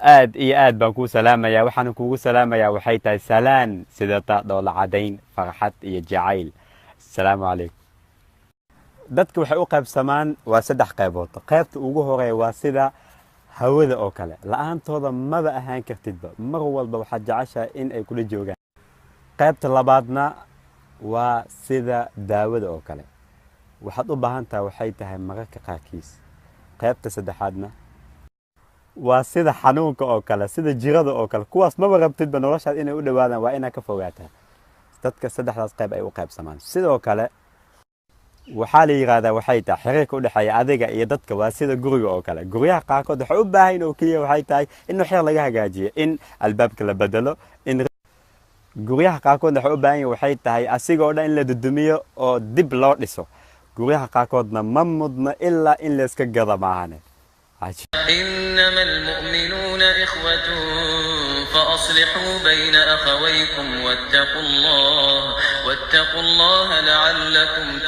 aad iyo aad baan kuu salaamayaa. waxaan kuugu salaamayaa waxay tahay salaan sidata dhoola cadayn farxad iyo jacayl. assalaamu calaykum. dadka waxay u qaybsamaan waa 3 qaybood. qaybta ugu horeeya waa sida hawada oo kale, la'aantooda maba ahaan kartidba, mar walba waxaad jeceshahay in ay kula joogaan. qaybta labaadna waa sida daawada oo kale, waxaad u baahan tahay waxay tahay mararka qaarkiis. qaybta saddexaadna waa sida xanuunka oo kale, sida jirada oo kale, kuwaas maba rabtidba noloshaad inay u dhawaadaan, waa inaad ka fogaataa. dadka 3daas qayb ay u qaybsamaan. sidoo kale waxaa la yiraahdaa waxay tahay xiriirka u dhaxeeya adiga iyo dadka waa sida guriga oo kale. guryaha qaarkood waxay u baahan yihiin oo kaliya waxay tahay in xeer laga hagaajiyo, in albaabka la bedelo, in guryaha qaarkood waxay u baahan yihiin waxay tahay asigoo dhan in la dudumiyo oo dib loo dhiso. guryaha qaarkoodna ma mudna ilaa in la iska gado maahane. إنما المؤمنون إخوة فأصلحوا بين أخويكم واتقوا الله لعلكم